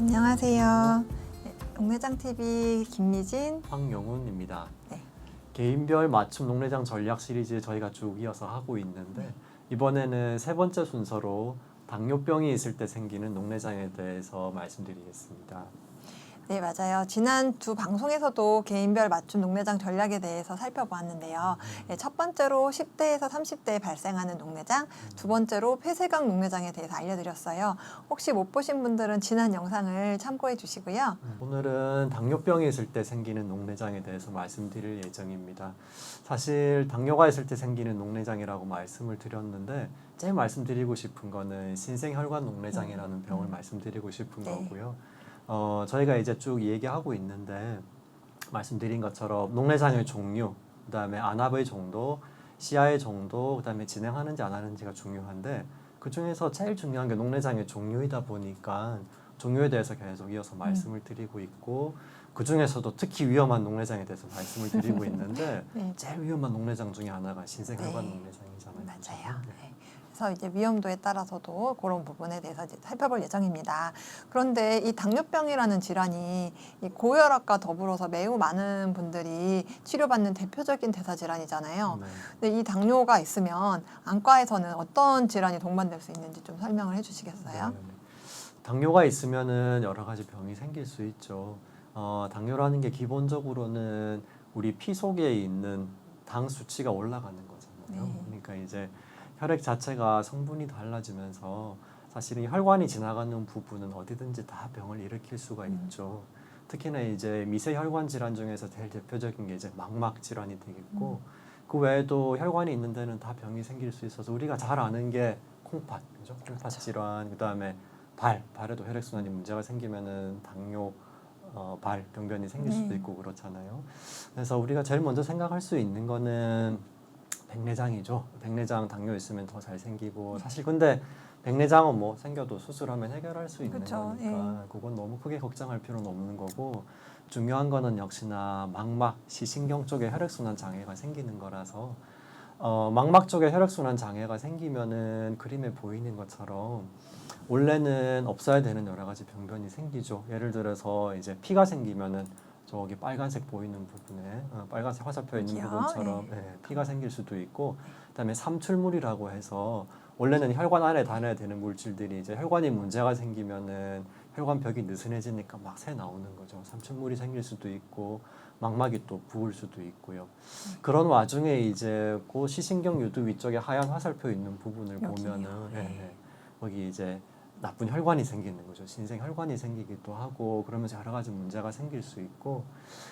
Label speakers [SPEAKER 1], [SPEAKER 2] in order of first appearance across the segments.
[SPEAKER 1] 안녕하세요. 네, 녹내장TV 김미진.
[SPEAKER 2] 황영훈입니다.
[SPEAKER 1] 네.
[SPEAKER 2] 개인별 맞춤 녹내장 전략 시리즈 저희가 쭉 이어서 하고 있는데 이번에는 세 번째 순서로 당뇨병이 있을 때 생기는 녹내장에 대해서 말씀드리겠습니다.
[SPEAKER 1] 네, 맞아요. 지난 두 방송에서도 개인별 맞춤 녹내장 전략에 대해서 살펴보았는데요. 네, 첫 번째로 10대에서 30대에 발생하는 녹내장, 두 번째로 폐쇄각 녹내장에 대해서 알려드렸어요. 혹시 못 보신 분들은 지난 영상을 참고해 주시고요.
[SPEAKER 2] 오늘은 당뇨병이 있을 때 생기는 녹내장에 대해서 말씀드릴 예정입니다. 사실 당뇨가 있을 때 생기는 녹내장이라고 말씀을 드렸는데 제일 말씀드리고 싶은 거는 신생혈관 녹내장이라는 병을 말씀드리고 싶은
[SPEAKER 1] 네.
[SPEAKER 2] 거고요. 저희가 이제 쭉 얘기하고 있는데 말씀드린 것처럼 녹내장의 종류, 그다음에 안압의 정도, 시야의 정도, 그다음에 진행하는지 안 하는지가 중요한데 그 중에서 제일 중요한 게 녹내장의 종류이다 보니까 종류에 대해서 계속 이어서 말씀을 드리고 있고 그 중에서도 특히 위험한 녹내장에 대해서 말씀을 드리고 있는데
[SPEAKER 1] 네.
[SPEAKER 2] 제일 위험한 녹내장 중에 하나가 신생혈관
[SPEAKER 1] 네.
[SPEAKER 2] 녹내장이잖아요.
[SPEAKER 1] 맞아요. 네. 그래서 이제 위험도에 따라서도 그런 부분에 대해서 이제 살펴볼 예정입니다. 그런데 이 당뇨병이라는 질환이 이 고혈압과 더불어서 매우 많은 분들이 치료받는 대표적인 대사 질환이잖아요.
[SPEAKER 2] 네.
[SPEAKER 1] 근데 이 당뇨가 있으면 안과에서는 어떤 질환이 동반될 수 있는지 좀 설명을 해주시겠어요?
[SPEAKER 2] 네. 당뇨가 있으면은 여러 가지 병이 생길 수 있죠. 당뇨라는 게 기본적으로는 우리 피 속에 있는 당 수치가 올라가는 거잖아요.
[SPEAKER 1] 네.
[SPEAKER 2] 그러니까 이제 혈액 자체가 성분이 달라지면서 사실은 혈관이 지나가는 부분은 어디든지 다 병을 일으킬 수가 있죠. 특히나 이제 미세혈관 질환 중에서 제일 대표적인 게 이제 망막 질환이 되겠고 그 외에도 혈관이 있는 데는 다 병이 생길 수 있어서 우리가 잘 아는 게 콩팥, 그죠? 콩팥 질환, 그다음에 발에도 혈액순환이 문제가 생기면은 당뇨 병변이 생길 수도 있고 그렇잖아요. 그래서 우리가 제일 먼저 생각할 수 있는 거는 백내장이죠. 백내장 당뇨 있으면 더 잘 생기고 사실 근데 백내장은 뭐 생겨도 수술하면 해결할 수 있는
[SPEAKER 1] 그쵸,
[SPEAKER 2] 거니까 그건 너무 크게 걱정할 필요는 없는 거고 중요한 거는 역시나 망막, 시신경 쪽에 혈액순환 장애가 생기는 거라서 망막 쪽에 혈액순환 장애가 생기면은 그림에 보이는 것처럼 원래는 없어야 되는 여러 가지 병변이 생기죠. 예를 들어서 이제 피가 생기면은 저기 빨간색 보이는 부분에 빨간색 화살표 있는
[SPEAKER 1] 여기요?
[SPEAKER 2] 부분처럼 피가 생길 수도 있고, 그다음에 삼출물이라고 해서 원래는 혈관 안에 다녀야 되는 물질들이 이제 혈관이 문제가 생기면은 혈관벽이 느슨해지니까 막 새 나오는 거죠. 삼출물이 생길 수도 있고 망막이 또 부을 수도 있고요. 그런 와중에 이제 그 시신경 유두 위쪽에 하얀 화살표 있는 부분을
[SPEAKER 1] 여기요.
[SPEAKER 2] 보면은
[SPEAKER 1] 네.
[SPEAKER 2] 거기 이제 나쁜 혈관이 생기는 거죠. 신생혈관이 생기기도 하고 그러면서 여러 가지 문제가 생길 수 있고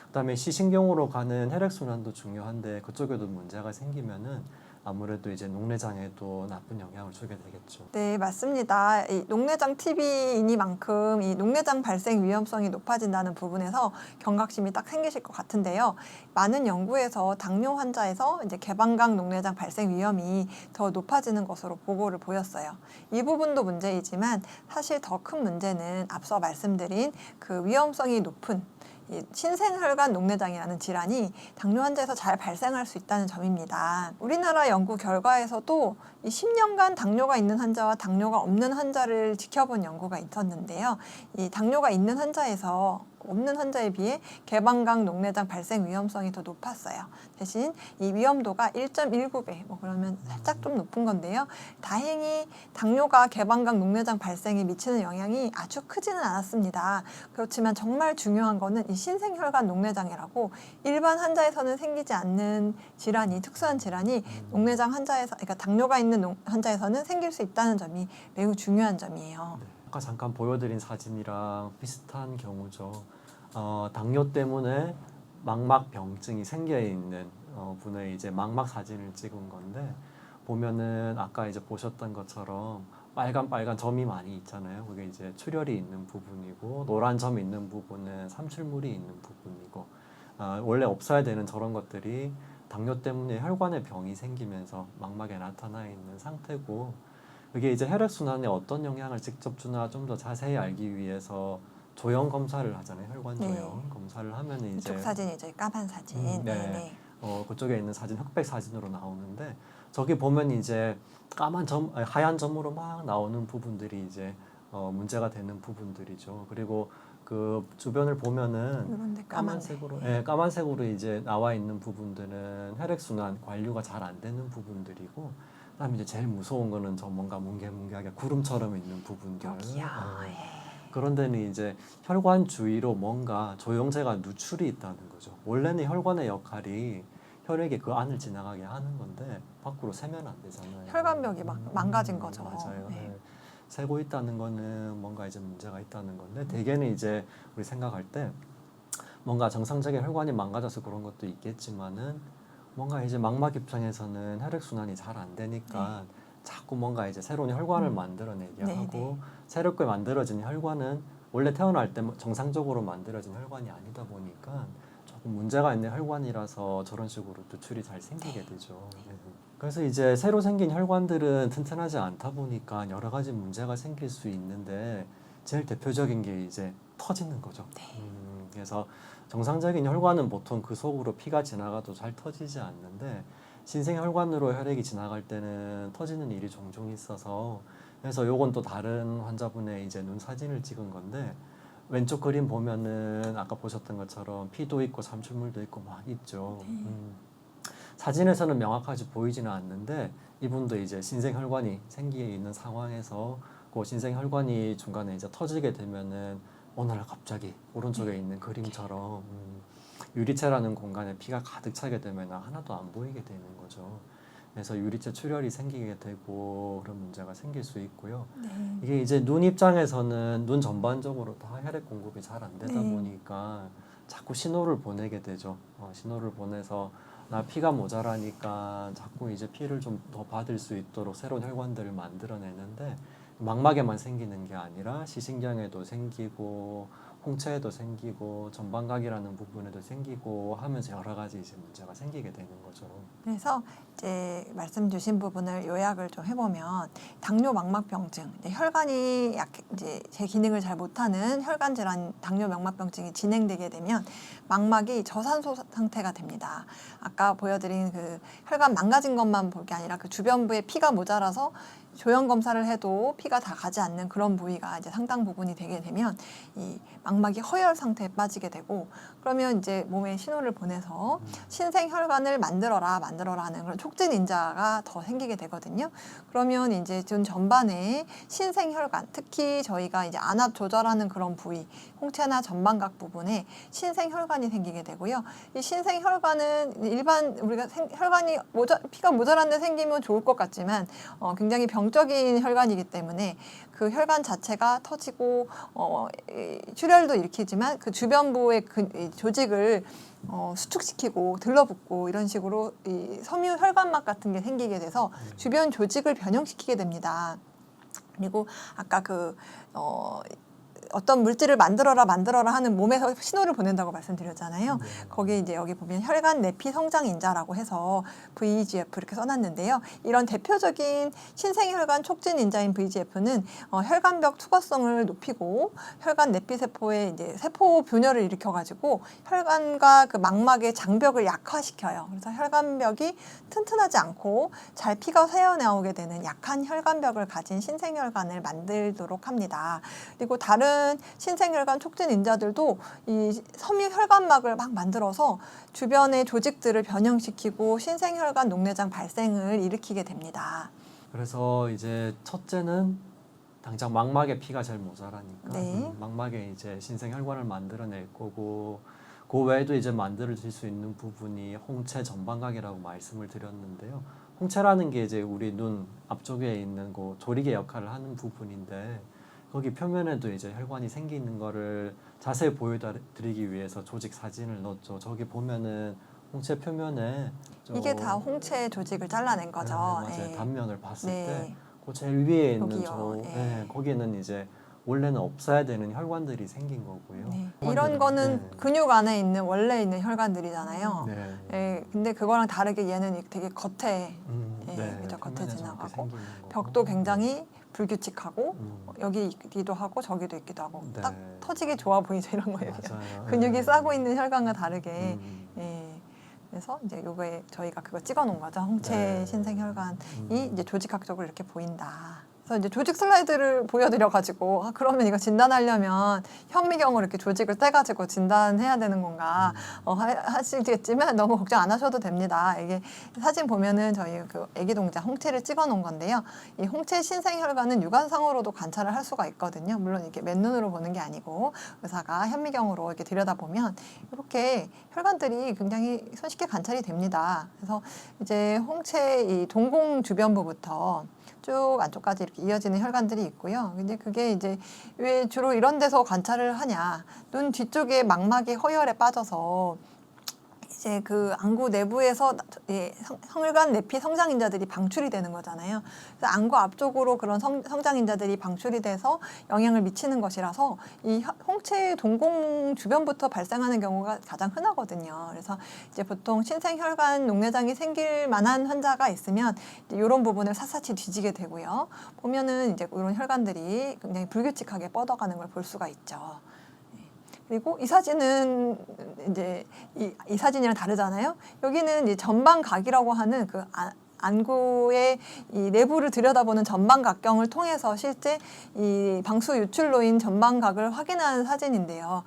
[SPEAKER 2] 그다음에 시신경으로 가는 혈액순환도 중요한데 그쪽에도 문제가 생기면은 아무래도 이제 녹내장에도 나쁜 영향을 주게 되겠죠.
[SPEAKER 1] 네, 맞습니다. 이 녹내장 TV이니만큼 이 녹내장 발생 위험성이 높아진다는 부분에서 경각심이 딱 생기실 것 같은데요. 많은 연구에서 당뇨 환자에서 이제 개방각 녹내장 발생 위험이 더 높아지는 것으로 보고를 보였어요. 이 부분도 문제이지만 사실 더 큰 문제는 앞서 말씀드린 그 위험성이 높은 이 신생혈관 녹내장이라는 질환이 당뇨 환자에서 잘 발생할 수 있다는 점입니다. 우리나라 연구 결과에서도 이 10년간 당뇨가 있는 환자와 당뇨가 없는 환자를 지켜본 연구가 있었는데요. 이 당뇨가 있는 환자에서 없는 환자에 비해 개방각 녹내장 발생 위험성이 더 높았어요. 대신 이 위험도가 1.19배, 뭐 그러면 살짝 좀 높은 건데요. 다행히 당뇨가 개방각 녹내장 발생에 미치는 영향이 아주 크지는 않았습니다. 그렇지만 정말 중요한 거는 이 신생혈관 녹내장이라고 일반 환자에서는 생기지 않는 질환이, 특수한 질환이 녹내장 환자에서, 그러니까 당뇨가 있는 환자에서는 생길 수 있다는 점이 매우 중요한 점이에요.
[SPEAKER 2] 아까 잠깐 보여드린 사진이랑 비슷한 경우죠. 당뇨 때문에 망막 병증이 생겨 있는 분의 이제 망막 사진을 찍은 건데 보면은 아까 이제 보셨던 것처럼 빨간 점이 많이 있잖아요. 그게 이제 출혈이 있는 부분이고 노란 점이 있는 부분은 삼출물이 있는 부분이고 원래 없어야 되는 저런 것들이 당뇨 때문에 혈관에 병이 생기면서 망막에 나타나 있는 상태고 그게 이제 혈액순환에 어떤 영향을 직접 주나 좀 더 자세히 알기 위해서 조형 검사를 하잖아요. 혈관 조형
[SPEAKER 1] 네.
[SPEAKER 2] 검사를 하면 이제
[SPEAKER 1] 이쪽 사진이 이제 까만 사진.
[SPEAKER 2] 네. 그쪽에 있는 사진 흑백 사진으로 나오는데 저기 보면 이제 까만 점, 하얀 점으로 막 나오는 부분들이 이제 문제가 되는 부분들이죠. 그리고 그 주변을 보면은
[SPEAKER 1] 이런 데
[SPEAKER 2] 까만색으로, 예, 까만색으로 이제 나와 있는 부분들은 혈액순환, 관류가 잘 안 되는 부분들이고, 그다음에 이제 제일 무서운 거는 저 뭔가 뭉게뭉게하게 구름처럼 있는 부분들.
[SPEAKER 1] 여기요. 예.
[SPEAKER 2] 그런 데는 이제 혈관 주위로 뭔가 조영제가 누출이 있다는 거죠. 원래는 혈관의 역할이 혈액이 그 안을 지나가게 하는 건데 밖으로 새면 안 되잖아요.
[SPEAKER 1] 혈관벽이 망가진 거죠.
[SPEAKER 2] 맞아요.
[SPEAKER 1] 네.
[SPEAKER 2] 네. 새고 있다는 거는 뭔가 이제 문제가 있다는 건데 대개는 이제 우리 생각할 때 뭔가 정상적인 혈관이 망가져서 그런 것도 있겠지만은 뭔가 이제 망막 입장에서는 혈액 순환이 잘 안 되니까 자꾸 뭔가 이제 새로운 혈관을 만들어내게
[SPEAKER 1] 네,
[SPEAKER 2] 하고 새롭게 만들어진 혈관은 원래 태어날 때 정상적으로 만들어진 혈관이 아니다 보니까 조금 문제가 있는 혈관이라서 저런 식으로 누출이 잘 생기게 되죠. 네. 그래서 이제 새로 생긴 혈관들은 튼튼하지 않다 보니까 여러 가지 문제가 생길 수 있는데 제일 대표적인 게 이제 터지는 거죠. 그래서 정상적인 혈관은 보통 그 속으로 피가 지나가도 잘 터지지 않는데 신생혈관으로 혈액이 지나갈 때는 터지는 일이 종종 있어서 그래서 요건 또 다른 환자분의 이제 눈 사진을 찍은 건데 왼쪽 그림 보면은 아까 보셨던 것처럼 피도 있고 삼출물도 있고 막 있죠. 사진에서는 명확하게 보이지는 않는데 이분도 이제 신생혈관이 생기게 있는 상황에서 그 신생혈관이 중간에 이제 터지게 되면은 어느 날 갑자기 오른쪽에 있는 그림처럼 유리체라는 공간에 피가 가득 차게 되면 하나도 안 보이게 되는 거죠. 그래서 유리체 출혈이 생기게 되고 그런 문제가 생길 수 있고요.
[SPEAKER 1] 네.
[SPEAKER 2] 이게 이제 눈 입장에서는 눈 전반적으로 다 혈액 공급이 잘 안 되다
[SPEAKER 1] 네.
[SPEAKER 2] 보니까 자꾸 신호를 보내게 되죠. 신호를 보내서 나 피가 모자라니까 자꾸 이제 피를 좀 더 받을 수 있도록 새로운 혈관들을 만들어내는데 망막에만 생기는 게 아니라 시신경에도 생기고 홍채에도 생기고 전방각이라는 부분에도 생기고 하면서 여러 가지 이제 문제가 생기게 되는 거죠.
[SPEAKER 1] 그래서 이제 말씀 주신 부분을 요약을 좀 해보면 당뇨 망막병증, 이제 혈관이 이제 제 기능을 잘 못하는 혈관 질환, 당뇨 망막병증이 진행되게 되면 망막이 저산소 상태가 됩니다. 아까 보여드린 그 혈관 망가진 것만 볼 게 아니라 그 주변부에 피가 모자라서 조형 검사를 해도 피가 다 가지 않는 그런 부위가 이제 상당 부분이 되게 되면 이 망막이 허혈 상태에 빠지게 되고 그러면 이제 몸에 신호를 보내서 신생혈관을 만들어라 하는 그런 촉진 인자가 더 생기게 되거든요. 그러면 이제 전 전반에 신생혈관, 특히 저희가 이제 안압 조절하는 그런 부위, 홍채나 전방각 부분에 신생혈관이 생기게 되고요. 이 신생혈관은 일반 우리가 혈관이 피가 모자란 데 생기면 좋을 것 같지만 굉장히 병적인 혈관이기 때문에 그 혈관 자체가 터지고 출혈도 일으키지만 그 주변부의 조직을 수축시키고 들러붙고 이런 식으로 이 섬유 혈관막 같은 게 생기게 돼서 주변 조직을 변형시키게 됩니다. 그리고 아까 어떤 물질을 만들어라 하는 몸에서 신호를 보낸다고 말씀드렸잖아요. 거기에 이제 여기 보면 혈관 내피 성장 인자라고 해서 VEGF 이렇게 써놨는데요. 이런 대표적인 신생혈관 촉진 인자인 VEGF는 혈관벽 투과성을 높이고 혈관 내피 세포의 이제 세포 분열을 일으켜가지고 혈관과 그 망막의 장벽을 약화시켜요. 그래서 혈관벽이 튼튼하지 않고 잘 피가 새어나오게 되는 약한 혈관벽을 가진 신생혈관을 만들도록 합니다. 그리고 다른 신생혈관 촉진 인자들도 이 섬유 혈관막을 막 만들어서 주변의 조직들을 변형시키고 신생혈관 녹내장 발생을 일으키게 됩니다.
[SPEAKER 2] 그래서 이제 첫째는 당장 망막에 피가 제일 모자라니까
[SPEAKER 1] 네.
[SPEAKER 2] 망막에 이제 신생혈관을 만들어낼 거고 그 외에도 이제 만들어질 수 있는 부분이 홍채 전방각이라고 말씀을 드렸는데요. 홍채라는 게 이제 우리 눈 앞쪽에 있는 그 조리개 역할을 하는 부분인데 거기 표면에도 이제 혈관이 생기는 거를 자세히 보여드리기 위해서 조직 사진을 넣었죠. 저기 보면은 홍채 표면에
[SPEAKER 1] 이게 다 홍채 조직을 잘라낸 거죠.
[SPEAKER 2] 맞아요. 단면을 봤을
[SPEAKER 1] 네.
[SPEAKER 2] 때 그 제일 위에 있는
[SPEAKER 1] 여기요.
[SPEAKER 2] 거기에는 이제 원래는 없어야 되는 혈관들이 생긴 거고요.
[SPEAKER 1] 네. 이런 거는 근육 안에 있는 원래 있는 혈관들이잖아요.
[SPEAKER 2] 네.
[SPEAKER 1] 네. 근데 그거랑 다르게 얘는 되게 겉에 그죠? 겉에
[SPEAKER 2] 표면에
[SPEAKER 1] 지나가고
[SPEAKER 2] 저렇게 생기는 거고.
[SPEAKER 1] 벽도 굉장히 불규칙하고 여기 있기도 하고 저기도 있기도 하고
[SPEAKER 2] 네.
[SPEAKER 1] 딱 터지기 좋아 보이죠 이런 거예요.
[SPEAKER 2] 맞아요.
[SPEAKER 1] 근육이 싸고 있는 혈관과 다르게.
[SPEAKER 2] 네.
[SPEAKER 1] 그래서 이제 요거에 저희가 그거 찍어 놓은 거죠. 홍채
[SPEAKER 2] 네.
[SPEAKER 1] 신생혈관이 이제 조직학적으로 이렇게 보인다. 그래서 이제 조직 슬라이드를 보여드려가지고 그러면 이거 진단하려면 현미경으로 이렇게 조직을 떼가지고 진단해야 되는 건가 하시겠지만 너무 걱정 안 하셔도 됩니다. 이게 사진 보면은 저희 그 아기 동자 홍채를 찍어 놓은 건데요. 이 홍채 신생혈관은 육안상으로도 관찰을 할 수가 있거든요. 물론 이렇게 맨눈으로 보는 게 아니고 의사가 현미경으로 이렇게 들여다보면 이렇게 혈관들이 굉장히 손쉽게 관찰이 됩니다. 그래서 이제 홍채 이 동공 주변부부터 쭉 안쪽까지 이렇게 이어지는 혈관들이 있고요. 근데 그게 이제 왜 주로 이런 데서 관찰을 하냐? 눈 뒤쪽에 망막이 허혈에 빠져서 이제 그 안구 내부에서 혈관 내피 성장인자들이 방출이 되는 거잖아요. 그래서 안구 앞쪽으로 그런 성장인자들이 방출이 돼서 영향을 미치는 것이라서 이 홍채 동공 주변부터 발생하는 경우가 가장 흔하거든요. 그래서 이제 보통 신생혈관 녹내장이 생길 만한 환자가 있으면 이런 부분을 샅샅이 뒤지게 되고요. 보면은 이제 이런 혈관들이 굉장히 불규칙하게 뻗어가는 걸 볼 수가 있죠. 그리고 이 사진은 이제 이 사진이랑 다르잖아요. 여기는 이제 전방각이라고 하는 그 안구의 이 내부를 들여다보는 전방각경을 통해서 실제 이 방수 유출로인 전방각을 확인하는 사진인데요.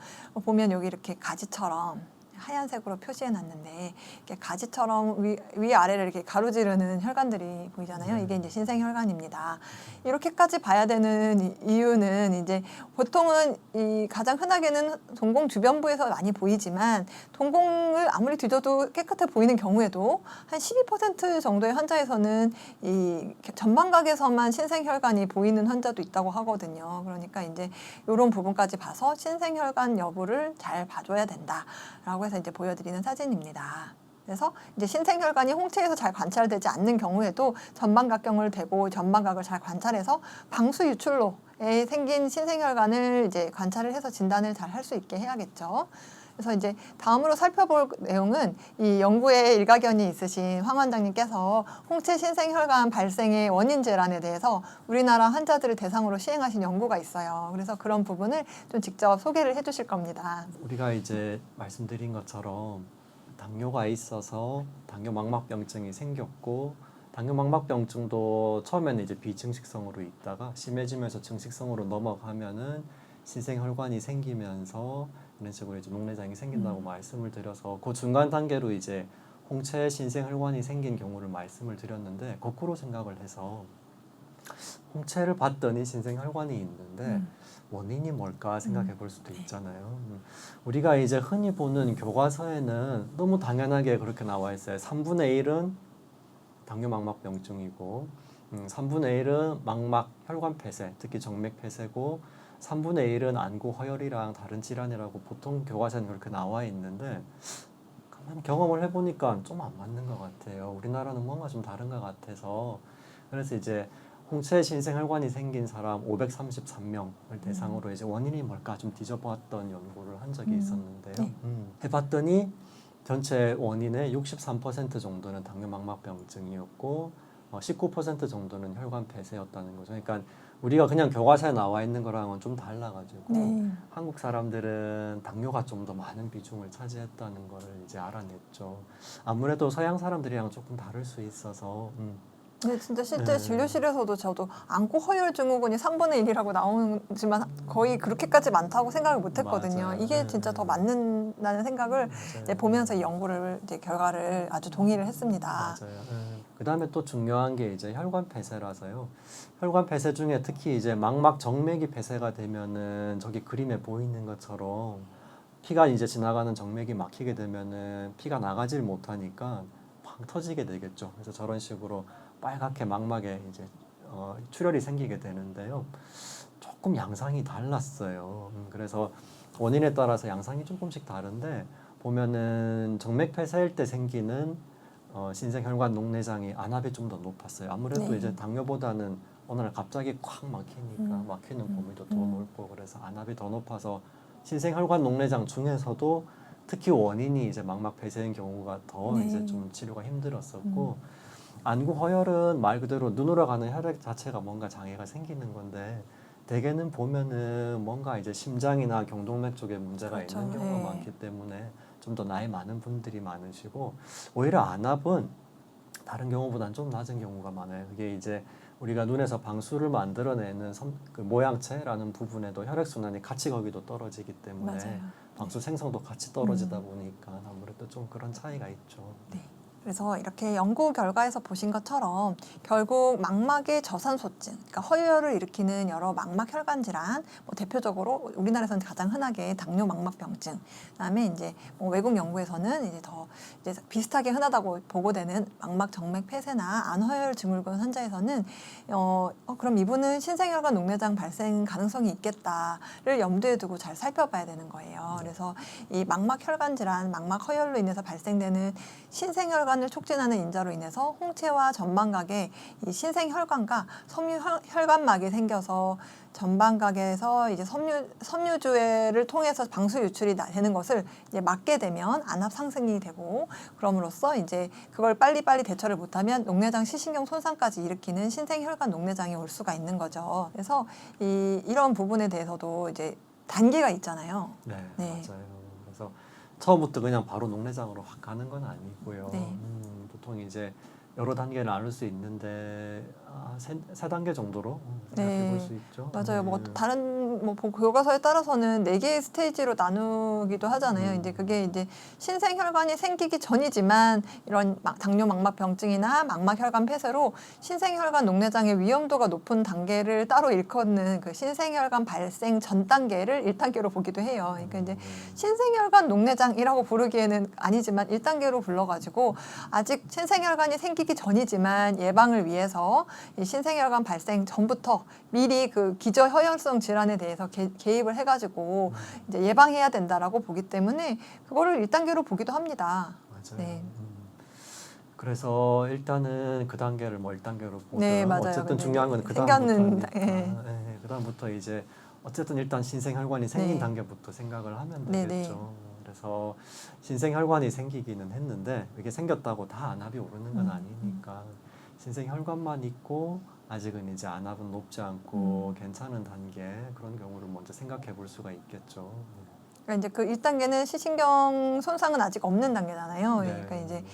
[SPEAKER 1] 보면 여기 이렇게 가지처럼 하얀색으로 표시해 놨는데 이렇게 가지처럼 위아래를 이렇게 가로지르는 혈관들이 보이잖아요. 이게 이제 신생혈관입니다. 이렇게까지 봐야 되는 이유는 이제 보통은 이 가장 흔하게는 동공 주변부에서 많이 보이지만 동공을 아무리 뒤져도 깨끗해 보이는 경우에도 한 12% 정도의 환자에서는 이 전방각에서만 신생혈관이 보이는 환자도 있다고 하거든요. 그러니까 이제 이런 부분까지 봐서 신생혈관 여부를 잘 봐줘야 된다라고 해서 이제 보여드리는 사진입니다. 그래서 이제 신생혈관이 홍채에서 잘 관찰되지 않는 경우에도 전방각경을 대고 전방각을 잘 관찰해서 방수 유출로에 생긴 신생혈관을 이제 관찰을 해서 진단을 잘 할 수 있게 해야겠죠. 그래서 이제 다음으로 살펴볼 내용은 이 연구에 일가견이 있으신 황 원장님께서 홍채 신생혈관 발생의 원인 질환에 대해서 우리나라 환자들을 대상으로 시행하신 연구가 있어요. 그래서 그런 부분을 좀 직접 소개를 해주실 겁니다.
[SPEAKER 2] 우리가 이제 말씀드린 것처럼 당뇨가 있어서 당뇨망막병증이 생겼고 당뇨망막병증도 처음에는 이제 비증식성으로 있다가 심해지면서 증식성으로 넘어가면은 신생혈관이 생기면서 이런 식으로 이제 녹내장이 생긴다고 말씀을 드려서 그 중간 단계로 이제 홍채 신생혈관이 생긴 경우를 말씀을 드렸는데 거꾸로 생각을 해서 홍채를 봤더니 신생혈관이 있는데 원인이 뭘까 생각해 볼 수도 있잖아요. 우리가 이제 흔히 보는 교과서에는 너무 당연하게 그렇게 나와 있어요. 3분의 1은 당뇨망막병증이고 3분의 1은 망막 혈관 폐쇄, 특히 정맥 폐쇄고 3분의 1은 안구 허혈이랑 다른 질환이라고 보통 교과서에는 그렇게 나와 있는데 가만히 경험을 해보니까 좀 안 맞는 것 같아요. 우리나라는 뭔가 좀 다른 것 같아서 그래서 이제 홍채 신생혈관이 생긴 사람 533명을 대상으로 이제 원인이 뭘까 좀 뒤져봤던 연구를 한 적이 있었는데요. 해봤더니 전체 원인의 63% 정도는 당뇨망막병증이었고 19% 정도는 혈관 폐쇄였다는 거죠. 그러니까 우리가 그냥 교과서에 나와 있는 거랑은 좀 달라가지고 한국 사람들은 당뇨가 좀 더 많은 비중을 차지했다는 거를 이제 알아냈죠. 아무래도 서양 사람들이랑 조금 다를 수 있어서
[SPEAKER 1] 네, 진짜 실제 진료실에서도 저도 안구 허혈 증후군이 3분의 1이라고 나오지만 거의 그렇게까지 많다고 생각을 못 했거든요.
[SPEAKER 2] 맞아요.
[SPEAKER 1] 이게 진짜 더 맞는다는 생각을 이제 보면서 이 연구를 이제 결과를 아주 동의를 했습니다.
[SPEAKER 2] 맞아요. 그다음에 또 중요한 게 이제 혈관 폐쇄라서요. 혈관 폐쇄 중에 특히 이제 망막 정맥이 폐쇄가 되면은 저기 그림에 보이는 것처럼 피가 이제 지나가는 정맥이 막히게 되면은 피가 나가질 못하니까 팡 터지게 되겠죠. 그래서 저런 식으로 빨갛게 망막에 이제 출혈이 생기게 되는데요. 조금 양상이 달랐어요. 그래서 원인에 따라서 양상이 조금씩 다른데 보면은 정맥 폐쇄일 때 생기는 신생혈관 녹내장이 안압이 좀 더 높았어요. 아무래도 이제 당뇨보다는 어느 날 갑자기 콱 막히니까 막히는 범위도 더 넓고 그래서 안압이 더 높아서 신생혈관 녹내장 중에서도 특히 원인이 이제 망막 폐쇄인 경우가 더 이제 좀 치료가 힘들었었고 안구 허혈은 말 그대로 눈으로 가는 혈액 자체가 뭔가 장애가 생기는 건데 대개는 보면은 뭔가 이제 심장이나 경동맥 쪽에 문제가
[SPEAKER 1] 그렇죠.
[SPEAKER 2] 있는 경우가 많기 때문에 좀 더 나이 많은 분들이 많으시고 오히려 안압은 다른 경우보다는 좀 낮은 경우가 많아요. 그게 이제 우리가 눈에서 방수를 만들어내는 그 모양체라는 부분에도 혈액순환이 같이 거기도 떨어지기 때문에
[SPEAKER 1] 맞아요.
[SPEAKER 2] 방수 생성도 같이 떨어지다 보니까 아무래도 좀 그런 차이가 있죠.
[SPEAKER 1] 네. 그래서 이렇게 연구 결과에서 보신 것처럼 결국 망막의 저산소증, 그러니까 허혈을 일으키는 여러 망막 혈관 질환, 뭐 대표적으로 우리나라에서는 가장 흔하게 당뇨 망막병증, 그다음에 이제 뭐 외국 연구에서는 이제 더 이제 비슷하게 흔하다고 보고되는 망막 정맥 폐쇄나 안허혈 증후군 환자에서는 그럼 이분은 신생혈관 녹내장 발생 가능성이 있겠다를 염두에 두고 잘 살펴봐야 되는 거예요. 그래서 이 망막 혈관 질환, 망막 허혈로 인해서 발생되는 신생혈관을 촉진하는 인자로 인해서 홍채와 전방각에 이 신생혈관과 섬유혈관막이 생겨서 전방각에서 이제 섬유주회를 통해서 방수 유출이 되는 것을 이제 막게 되면 안압 상승이 되고, 그럼으로써 이제 그걸 빨리빨리 대처를 못하면 녹내장 시신경 손상까지 일으키는 신생혈관 녹내장이 올 수가 있는 거죠. 그래서 이런 부분에 대해서도 이제 단계가 있잖아요.
[SPEAKER 2] 네,
[SPEAKER 1] 네.
[SPEAKER 2] 맞아요. 그래서 처음부터 그냥 바로 녹내장으로 확 가는 건 아니고요.
[SPEAKER 1] 네.
[SPEAKER 2] 보통 이제 여러 단계를 나눌 수 있는데 세 단계 정도로 생각해 볼 수 있죠.
[SPEAKER 1] 맞아요. 뭐 다른 뭐 교과서에 따라서는 4개의 스테이지로 나누기도 하잖아요. 이제 그게 이제 신생혈관이 생기기 전이지만 이런 당뇨 망막병증이나 망막혈관 폐쇄로 신생혈관 녹내장의 위험도가 높은 단계를 따로 일컫는 그 신생혈관 발생 전 단계를 1단계로 보기도 해요. 그러니까 이제 신생혈관 녹내장이라고 부르기에는 아니지만 1단계로 불러가지고 아직 신생혈관이 생기기 전이지만 예방을 위해서 이 신생혈관 발생 전부터 미리 그 기저혈혈성 질환에 대해서 개입을 해가지고 이제 예방해야 된다라고 보기 때문에 그거를 1단계로 보기도 합니다.
[SPEAKER 2] 맞아요.
[SPEAKER 1] 네.
[SPEAKER 2] 그래서 일단은 그 단계를 뭐 1단계로 보든
[SPEAKER 1] 네, 맞아요.
[SPEAKER 2] 어쨌든
[SPEAKER 1] 근데
[SPEAKER 2] 중요한 건
[SPEAKER 1] 생겼는,
[SPEAKER 2] 그다음부터니까 그다음부터 이제 어쨌든 일단 신생혈관이 생긴
[SPEAKER 1] 네.
[SPEAKER 2] 단계부터 생각을 하면
[SPEAKER 1] 네,
[SPEAKER 2] 되겠죠. 그래서 신생혈관이 생기기는 했는데 이게 생겼다고 다 안압이 오르는 건 아니니까 신생혈관만 있고 아직은 이제 안압은 높지 않고 괜찮은 단계, 그런 경우를 먼저 생각해 볼 수가 있겠죠.
[SPEAKER 1] 그러니까 이제 그 1단계는 시신경 손상은 아직 없는 단계잖아요.
[SPEAKER 2] 네.
[SPEAKER 1] 그러니까 이제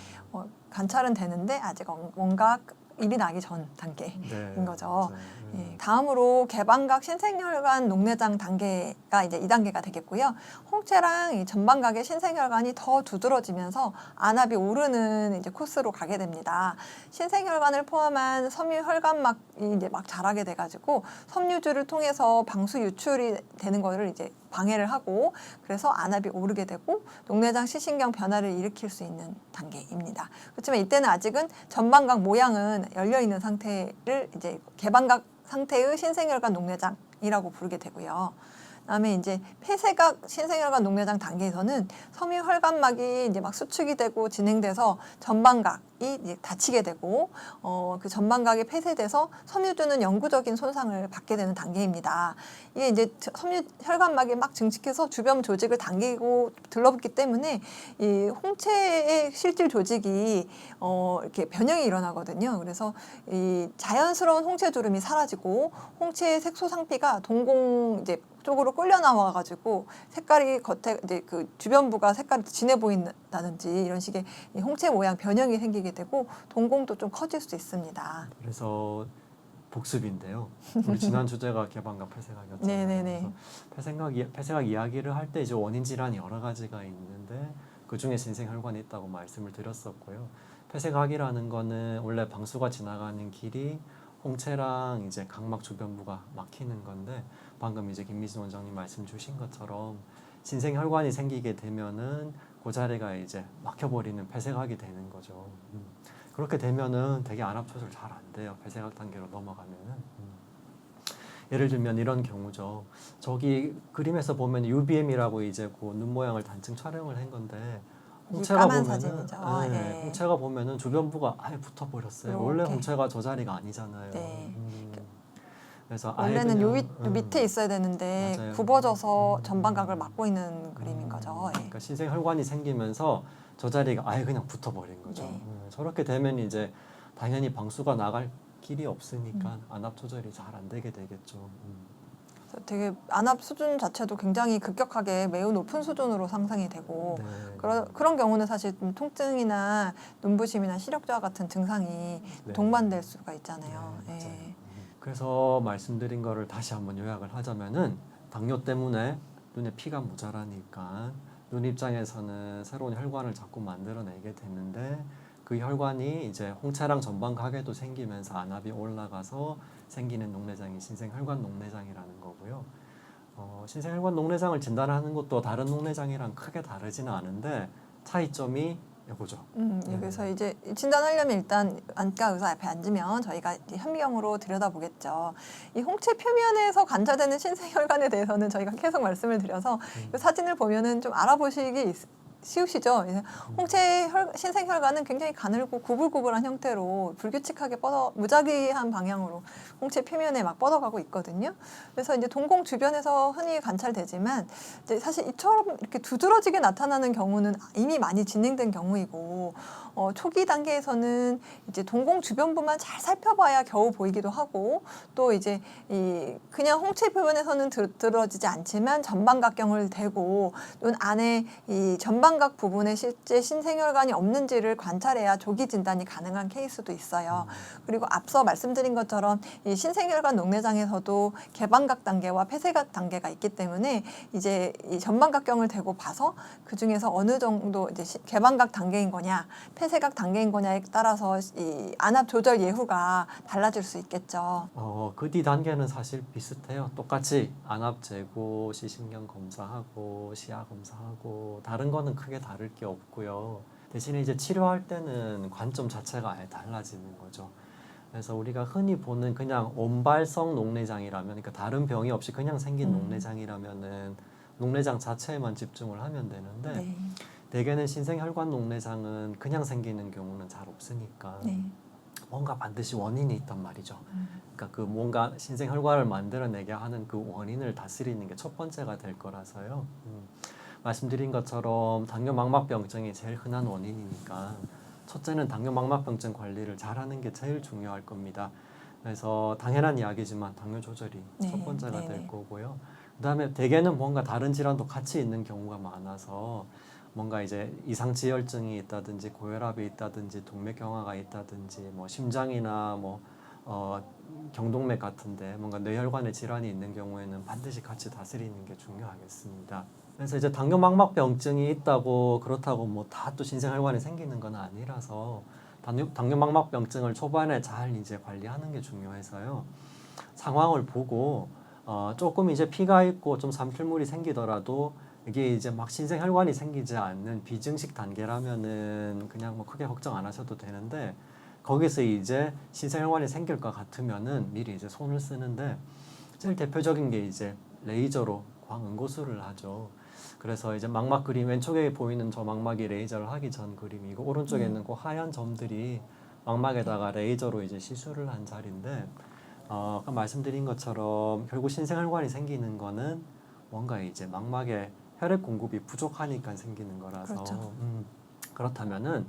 [SPEAKER 1] 관찰은 되는데 아직 뭔가 일이 나기 전 단계인
[SPEAKER 2] 네,
[SPEAKER 1] 거죠.
[SPEAKER 2] 맞아요.
[SPEAKER 1] 예, 다음으로 개방각 신생혈관 녹내장 단계가 이제 2단계가 되겠고요. 홍채랑 이 전방각의 신생혈관이 더 두드러지면서 안압이 오르는 이제 코스로 가게 됩니다. 신생혈관을 포함한 섬유혈관막이 이제 막 자라게 돼가지고 섬유주를 통해서 방수 유출이 되는 거를 이제 방해를 하고, 그래서 안압이 오르게 되고 녹내장 시신경 변화를 일으킬 수 있는 단계입니다. 그렇지만 이때는 아직은 전방각 모양은 열려 있는 상태를 이제 개방각 상태의 신생혈관 녹내장이라고 부르게 되고요. 그다음에 이제 폐쇄각 신생혈관 녹내장 단계에서는 섬유혈관막이 이제 막 수축이 되고 진행돼서 전방각이 이제 닫히게 되고 그 전방각이 폐쇄돼서 섬유주는 영구적인 손상을 받게 되는 단계입니다. 이게 이제 섬유혈관막이 막 증식해서 주변 조직을 당기고 들러붙기 때문에 이 홍채의 실질 조직이 이렇게 변형이 일어나거든요. 그래서 이 자연스러운 홍채 주름이 사라지고 홍채의 색소 상피가 동공 이제 쪽으로 끌려 나와가지고 색깔이 겉에 이제 그 주변부가 색깔이 진해 보인다든지 이런 식의 이 홍채 모양 변형이 생기게 되고 동공도 좀 커질 수 있습니다.
[SPEAKER 2] 그래서 복습인데요. 우리 지난 주제가 개방각 폐쇄각이었잖아요.
[SPEAKER 1] 네네네.
[SPEAKER 2] 그래서 폐쇄각 이야기를 할 때 이제 원인 질환이 여러 가지가 있는데 그 중에 신생혈관이 있다고 말씀을 드렸었고요. 폐쇄각이라는 거는 원래 방수가 지나가는 길이 홍채랑 이제 각막 주변부가 막히는 건데, 방금 이제 김미진 원장님 말씀 주신 것처럼 신생혈관이 생기게 되면은 그 자리가 이제 막혀버리는 폐쇄각이 되는 거죠. 그렇게 되면은 되게 안압 조절 잘 안 돼요. 폐쇄각 단계로 넘어가면은. 예를 들면 이런 경우죠. 저기 그림에서 보면 UBM이라고 이제 그 눈 모양을 단층 촬영을 한 건데, 홍채가
[SPEAKER 1] 까만
[SPEAKER 2] 보면은
[SPEAKER 1] 사진이죠. 네.
[SPEAKER 2] 홍채가 보면은 주변부가 아예 붙어버렸어요. 원래
[SPEAKER 1] 이렇게.
[SPEAKER 2] 홍채가 저 자리가 아니잖아요.
[SPEAKER 1] 네.
[SPEAKER 2] 그래서 아예
[SPEAKER 1] 원래는 요
[SPEAKER 2] 그냥,
[SPEAKER 1] 밑에 있어야 되는데
[SPEAKER 2] 맞아요.
[SPEAKER 1] 굽어져서 전방각을 막고 있는 그림인 거죠. 예.
[SPEAKER 2] 그러니까 신생혈관이 생기면서 저 자리가 아예 그냥 붙어버린 거죠.
[SPEAKER 1] 네.
[SPEAKER 2] 저렇게 되면 이제 당연히 방수가 나갈 길이 없으니까 안압 조절이 잘 안 되게 되겠죠.
[SPEAKER 1] 되게 안압 수준 자체도 굉장히 급격하게 매우 높은 수준으로 상승이 되고
[SPEAKER 2] 네.
[SPEAKER 1] 그런 경우는 사실 좀 통증이나 눈부심이나 시력저하 같은 증상이
[SPEAKER 2] 네.
[SPEAKER 1] 동반될 수가 있잖아요.
[SPEAKER 2] 네, 맞아요.
[SPEAKER 1] 예.
[SPEAKER 2] 그래서 말씀드린 거를 다시 한번 요약을 하자면은 당뇨 때문에 눈에 피가 모자라니까 눈 입장에서는 새로운 혈관을 자꾸 만들어내게 되는데 그 혈관이 이제 홍채랑 전방각에도 생기면서 안압이 올라가서 생기는 녹내장이 신생혈관 녹내장이라는 거고요. 신생혈관 녹내장을 진단하는 것도 다른 녹내장이랑 크게 다르지는 않은데 차이점이 이거죠.
[SPEAKER 1] 그래서 이제 진단하려면 일단 안과 의사 앞에 앉으면 저희가 이제 현미경으로 들여다보겠죠. 이 홍채 표면에서 관찰되는 신생혈관에 대해서는 저희가 계속 말씀을 드려서 이 사진을 보면은 좀 알아보시기 쉬우시죠? 신생혈관은 굉장히 가늘고 구불구불한 형태로 불규칙하게 무작위한 방향으로 홍채 표면에 막 뻗어가고 있거든요. 그래서 이제 동공 주변에서 흔히 관찰되지만 이제 사실 이처럼 이렇게 두드러지게 나타나는 경우는 이미 많이 진행된 경우이고 초기 단계에서는 이제 동공 주변부만 잘 살펴봐야 겨우 보이기도 하고 또 이제 그냥 홍채 표면에서는 두드러지지 않지만 전방각경을 대고 눈 안에 이 전방각 부분에 실제 신생혈관이 없는지를 관찰해야 조기 진단이 가능한 케이스도 있어요. 그리고 앞서 말씀드린 것처럼 이 신생혈관 녹내장에서도 개방각 단계와 폐쇄각 단계가 있기 때문에 이제 이 전방각경을 대고 봐서 그 중에서 어느 정도 이제 개방각 단계인 거냐, 폐쇄각 단계인 거냐에 따라서 이 안압 조절 예후가 달라질 수 있겠죠.
[SPEAKER 2] 그 뒤 단계는 사실 비슷해요. 똑같이 안압 재고, 시신경 검사하고, 시야 검사하고 다른 거는 크게 다를 게 없고요. 대신에 이제 치료할 때는 관점 자체가 아예 달라지는 거죠. 그래서 우리가 흔히 보는 그냥 온발성 녹내장이라면, 그러니까 다른 병이 없이 그냥 생긴 녹내장이라면은 녹내장 자체에만 집중을 하면 되는데
[SPEAKER 1] 네.
[SPEAKER 2] 대개는 신생혈관 녹내장은 그냥 생기는 경우는 잘 없으니까
[SPEAKER 1] 네.
[SPEAKER 2] 뭔가 반드시 원인이 있단 말이죠. 그러니까 그 뭔가 신생혈관을 만들어내게 하는 그 원인을 다스리는 게 첫 번째가 될 거라서요. 말씀드린 것처럼 당뇨망막병증이 제일 흔한 원인이니까 첫째는 당뇨망막병증 관리를 잘하는 게 제일 중요할 겁니다. 그래서 당연한 이야기지만 당뇨 조절이
[SPEAKER 1] 네,
[SPEAKER 2] 첫 번째가
[SPEAKER 1] 네네.
[SPEAKER 2] 될 거고요. 그다음에 대개는 뭔가 다른 질환도 같이 있는 경우가 많아서 뭔가 이제 이상지혈증이 있다든지 고혈압이 있다든지 동맥경화가 있다든지 뭐 심장이나 뭐 경동맥 같은데 뭔가 뇌혈관에 질환이 있는 경우에는 반드시 같이 다스리는 게 중요하겠습니다. 그래서 이제 당뇨망막병증이 있다고 그렇다고 뭐 다 또 신생혈관이 생기는 건 아니라서 당뇨망막병증을 초반에 잘 이제 관리하는 게 중요해서요. 상황을 보고 조금 이제 피가 있고 좀 삼킬물이 생기더라도 이게 이제 막 신생혈관이 생기지 않는 비증식 단계라면은 그냥 뭐 크게 걱정 안 하셔도 되는데 거기서 이제 신생혈관이 생길 것 같으면은 미리 이제 손을 쓰는데 제일 대표적인 게 이제 레이저로 광응고술을 하죠. 그래서 이제 망막 그림 왼쪽에 보이는 저 망막이 레이저를 하기 전 그림이고 오른쪽에 있는 그 하얀 점들이 망막에다가 레이저로 이제 시술을 한 자리인데 아까 말씀드린 것처럼 결국 신생혈관이 생기는 거는 뭔가 이제 망막에 혈액 공급이 부족하니까 생기는 거라서
[SPEAKER 1] 그렇죠.
[SPEAKER 2] 그렇다면은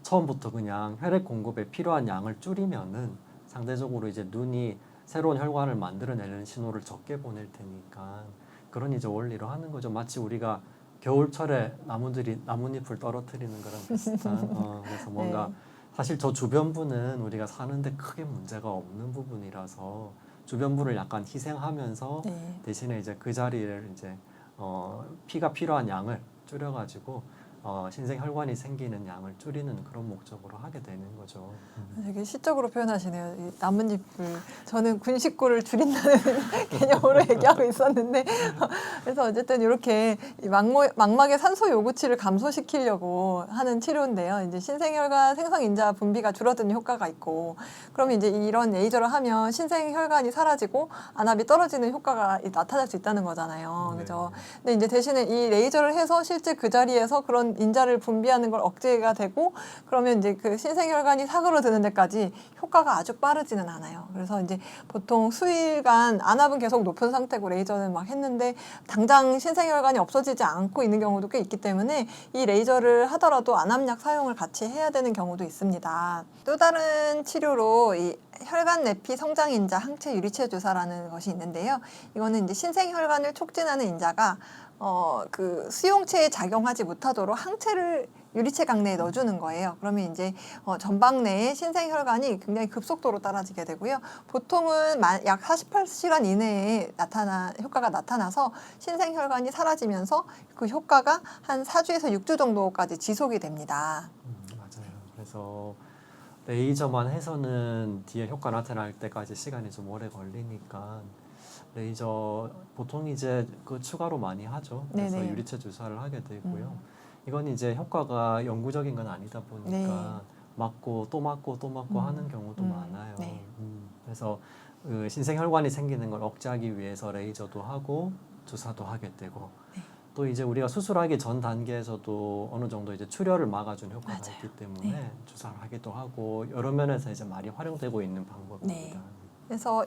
[SPEAKER 2] 처음부터 그냥 혈액 공급에 필요한 양을 줄이면은 상대적으로 이제 눈이 새로운 혈관을 만들어내는 신호를 적게 보낼 테니까 그런 이제 원리로 하는 거죠. 마치 우리가 겨울철에 나뭇잎을 떨어뜨리는 거랑 비슷한 그래서 뭔가
[SPEAKER 1] 네.
[SPEAKER 2] 사실 저 주변부는 우리가 사는데 크게 문제가 없는 부분이라서 주변부를 약간 희생하면서
[SPEAKER 1] 네.
[SPEAKER 2] 대신에 이제 그 자리를 이제 피가 필요한 양을 줄여가지고 신생혈관이 생기는 양을 줄이는 그런 목적으로 하게 되는 거죠.
[SPEAKER 1] 되게 시적으로 표현하시네요. 이 나뭇잎을 저는 군식구를 줄인다는 개념으로 얘기하고 있었는데 그래서 어쨌든 이렇게 이 망막의 산소 요구치를 감소시키려고 하는 치료인데요. 이제 신생혈관 생성 인자 분비가 줄어드는 효과가 있고 그러면 이제 이런 레이저를 하면 신생혈관이 사라지고 안압이 떨어지는 효과가 나타날 수 있다는 거잖아요.
[SPEAKER 2] 네.
[SPEAKER 1] 그죠? 근데 이제 대신에 이 레이저를 해서 실제 그 자리에서 그런 그런 인자를 분비하는 걸 억제가 되고 그러면 이제 그 신생혈관이 사그러드는 데까지 효과가 아주 빠르지는 않아요. 그래서 이제 보통 수일간 안압은 계속 높은 상태고 레이저는 막 했는데 당장 신생혈관이 없어지지 않고 있는 경우도 꽤 있기 때문에 이 레이저를 하더라도 안압약 사용을 같이 해야 되는 경우도 있습니다. 또 다른 치료로 이 혈관 내피 성장 인자 항체 유리체 주사라는 것이 있는데요. 이거는 이제 신생혈관을 촉진하는 인자가 그 수용체에 작용하지 못하도록 항체를 유리체 강내에 넣어주는 거예요. 그러면 이제 전방 내에 신생혈관이 굉장히 급속도로 떨어지게 되고요. 보통은 약 48시간 이내에 효과가 나타나서 신생혈관이 사라지면서 그 효과가 한 4주에서 6주 정도까지 지속이 됩니다.
[SPEAKER 2] 맞아요. 그래서 레이저만 해서는 뒤에 효과 나타날 때까지 시간이 좀 오래 걸리니까 레이저 보통 이제 그 추가로 많이 하죠. 그래서
[SPEAKER 1] 네네.
[SPEAKER 2] 유리체 주사를 하게 되고요. 이건 이제 효과가 영구적인 건 아니다 보니까
[SPEAKER 1] 네.
[SPEAKER 2] 맞고 또 맞고 또 맞고 하는 경우도 많아요.
[SPEAKER 1] 네.
[SPEAKER 2] 그래서 그 신생혈관이 생기는 걸 억제하기 위해서 레이저도 하고 주사도 하게 되고
[SPEAKER 1] 네.
[SPEAKER 2] 또 이제 우리가 수술하기 전 단계에서도 어느 정도 이제 출혈을 막아준 효과가
[SPEAKER 1] 맞아요.
[SPEAKER 2] 있기 때문에
[SPEAKER 1] 네.
[SPEAKER 2] 주사를 하기도 하고 여러 면에서 이제 많이 활용되고 있는 방법입니다.
[SPEAKER 1] 네. 그래서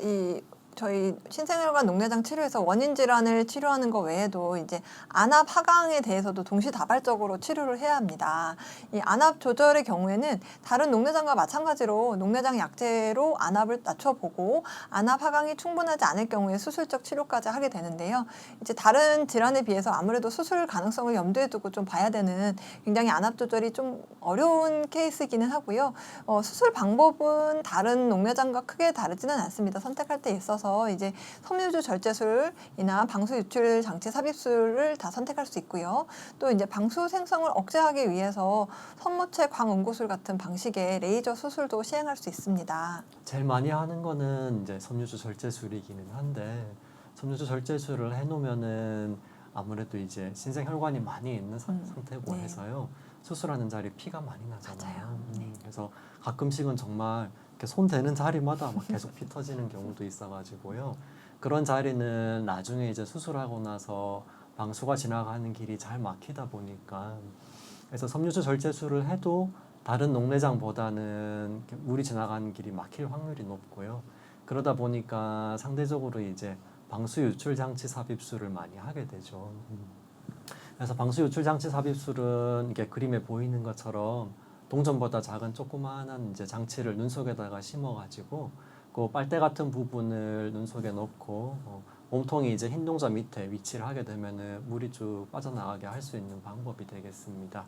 [SPEAKER 1] 저희 신생혈관 녹내장 치료에서 원인 질환을 치료하는 것 외에도 이제 안압 하강에 대해서도 동시다발적으로 치료를 해야 합니다. 이 안압 조절의 경우에는 다른 녹내장과 마찬가지로 녹내장 약제로 안압을 낮춰보고 안압 하강이 충분하지 않을 경우에 수술적 치료까지 하게 되는데요. 이제 다른 질환에 비해서 아무래도 수술 가능성을 염두에 두고 좀 봐야 되는 굉장히 안압 조절이 좀 어려운 케이스이기는 하고요. 수술 방법은 다른 녹내장과 크게 다르지는 않습니다. 선택할 때 있어서 이제 섬유주 절제술이나 방수 유출 장치 삽입술을 다 선택할 수 있고요. 또 이제 방수 생성을 억제하기 위해서 선모체 광응고술 같은 방식의 레이저 수술도 시행할 수 있습니다.
[SPEAKER 2] 제일 많이 하는 거는 이제 섬유주 절제술이기는 한데 섬유주 절제술을 해놓으면은 아무래도 이제 신생혈관이 많이 있는 상태고
[SPEAKER 1] 네.
[SPEAKER 2] 해서요. 수술하는 자리에 피가 많이 나잖아요.
[SPEAKER 1] 맞아요. 네.
[SPEAKER 2] 그래서 가끔씩은 정말 이렇게 손 대는 자리마다 막 계속 피 터지는 경우도 있어가지고요. 그런 자리는 나중에 이제 수술하고 나서 방수가 지나가는 길이 잘 막히다 보니까 그래서 섬유주 절제술을 해도 다른 녹내장보다는 이렇게 물이 지나가는 길이 막힐 확률이 높고요. 그러다 보니까 상대적으로 이제 방수 유출 장치 삽입술을 많이 하게 되죠. 그래서 방수 유출 장치 삽입술은 이게 그림에 보이는 것처럼 동전보다 작은 조그마한 이제 장치를 눈 속에다가 심어가지고 그 빨대 같은 부분을 눈 속에 넣고 몸통이 이제 흰 동자 밑에 위치를 하게 되면은 물이 쭉 빠져나가게 할 수 있는 방법이 되겠습니다.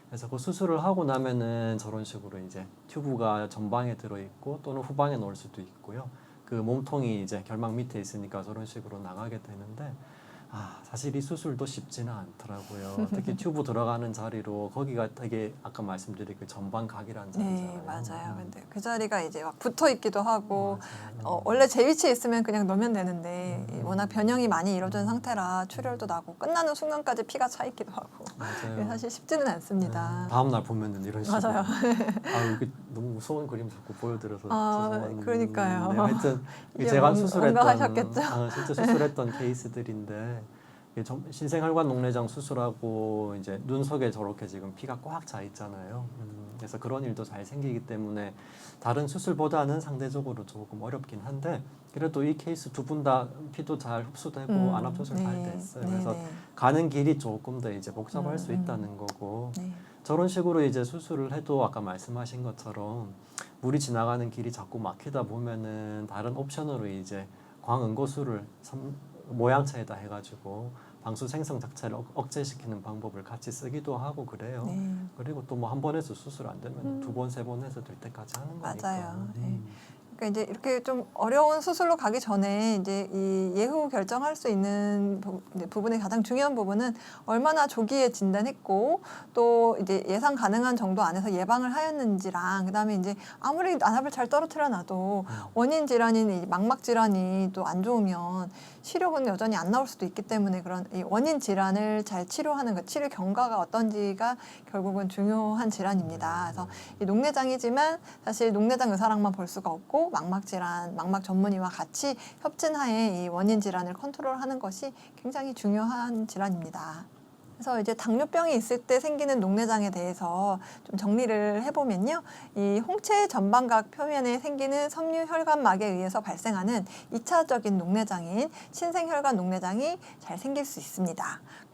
[SPEAKER 2] 그래서 그 수술을 하고 나면은 저런 식으로 이제 튜브가 전방에 들어있고 또는 후방에 놓을 수도 있고요. 그 몸통이 이제 결막 밑에 있으니까 저런 식으로 나가게 되는데 사실 이 수술도 쉽지는 않더라고요. 특히 튜브 들어가는 자리로 거기가 되게 아까 말씀드린 그 전방각이라는 자리잖아요.
[SPEAKER 1] 네, 맞아요. 근데 그 자리가 이제 막 붙어 있기도 하고
[SPEAKER 2] 맞아요.
[SPEAKER 1] 원래 제 위치에 있으면 그냥 넣으면 되는데 워낙 변형이 많이 이루어진 상태라 출혈도 나고 끝나는 순간까지 피가 차 있기도 하고
[SPEAKER 2] 맞아요.
[SPEAKER 1] 사실 쉽지는 않습니다.
[SPEAKER 2] 다음 날 보면은 이런 식으로.
[SPEAKER 1] 맞아요.
[SPEAKER 2] 이게 너무 무서운 그림 자꾸 보여드려서 죄송한데.
[SPEAKER 1] 그러니까요.
[SPEAKER 2] 네, 하여튼
[SPEAKER 1] 이게
[SPEAKER 2] 제가 수술했던
[SPEAKER 1] 온가하셨겠죠?
[SPEAKER 2] 실제 수술했던 케이스들인데 신생혈관 녹내장 수술하고 이제 눈 속에 저렇게 지금 피가 꽉 차 있잖아요. 그래서 그런 일도 잘 생기기 때문에 다른 수술보다는 상대적으로 조금 어렵긴 한데 그래도 이 케이스 두 분 다 피도 잘 흡수되고 안압 조절 잘 됐어요. 그래서 가는 길이 조금 더 이제 복잡할 수 있다는 거고
[SPEAKER 1] 네.
[SPEAKER 2] 저런 식으로 이제 수술을 해도 아까 말씀하신 것처럼 물이 지나가는 길이 자꾸 막히다 보면은 다른 옵션으로 이제 광응고술을 모양체에다 해가지고 방수 생성 자체를 억제시키는 방법을 같이 쓰기도 하고 그래요.
[SPEAKER 1] 네.
[SPEAKER 2] 그리고 또 뭐 한 번 해서 수술 안 되면 두 번, 세 번 해서 될 때까지 하는 거니까.
[SPEAKER 1] 맞아요. 네. 그러니까 이제 이렇게 좀 어려운 수술로 가기 전에 이제 이 예후 결정할 수 있는 부분의 가장 중요한 부분은 얼마나 조기에 진단했고 또 이제 예상 가능한 정도 안에서 예방을 하였는지랑 그다음에 이제 아무리 안압을 잘 떨어뜨려 놔도 원인 질환인 이 망막 질환이 또 안 좋으면 시력은 여전히 안 나올 수도 있기 때문에 그런 이 원인 질환을 잘 치료하는 그 치료 경과가 어떤지가 결국은 중요한 질환입니다. 그래서 이 녹내장이지만 사실 녹내장 의사랑만 볼 수가 없고 망막 질환, 망막 전문의와 같이 협진하에 이 원인 질환을 컨트롤하는 것이 굉장히 중요한 질환입니다. 그래서 이제 당뇨병이 있을 때 생기는 녹내장에 대해서 좀 정리를 해보면요. 이 홍채 전방각 표면에 생기는 섬유 혈관막에 의해서 발생하는 2차적인 녹내장인 신생혈관 녹내장이 잘 생길 수 있습니다.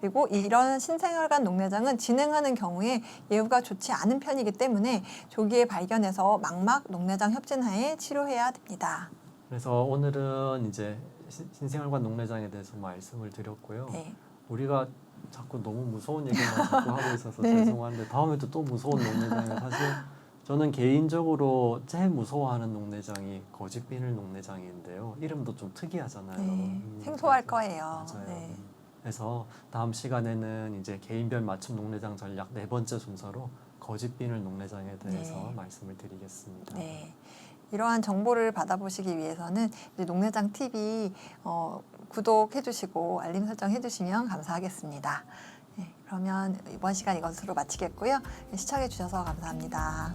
[SPEAKER 1] 그리고 이런 신생혈관 녹내장은 진행하는 경우에 예후가 좋지 않은 편이기 때문에 조기에 발견해서 망막 녹내장 협진하에 치료해야 됩니다.
[SPEAKER 2] 그래서 오늘은 이제 신생혈관 녹내장에 대해서 말씀을 드렸고요.
[SPEAKER 1] 네.
[SPEAKER 2] 우리가 자꾸 너무 무서운 얘기만 자꾸 하고 있어서
[SPEAKER 1] 네.
[SPEAKER 2] 죄송한데 다음에도 또 무서운 녹내장이 사실 저는 개인적으로 제일 무서워하는 녹내장이 거짓비늘 녹내장인데요. 이름도 좀 특이하잖아요.
[SPEAKER 1] 네. 생소할
[SPEAKER 2] 그래서-
[SPEAKER 1] 거예요.
[SPEAKER 2] 맞아요.
[SPEAKER 1] 네.
[SPEAKER 2] 그래서 다음 시간에는 이제 개인별 맞춤 녹내장 전략 4번째 순서로 거짓비늘 녹내장에 대해서
[SPEAKER 1] 네.
[SPEAKER 2] 말씀을 드리겠습니다.
[SPEAKER 1] 네. 이러한 정보를 받아보시기 위해서는 이제 녹내장 TV 구독해 주시고 알림 설정 해 주시면 감사하겠습니다. 네, 그러면 이번 시간 이것으로 마치겠고요. 시청해 주셔서 감사합니다.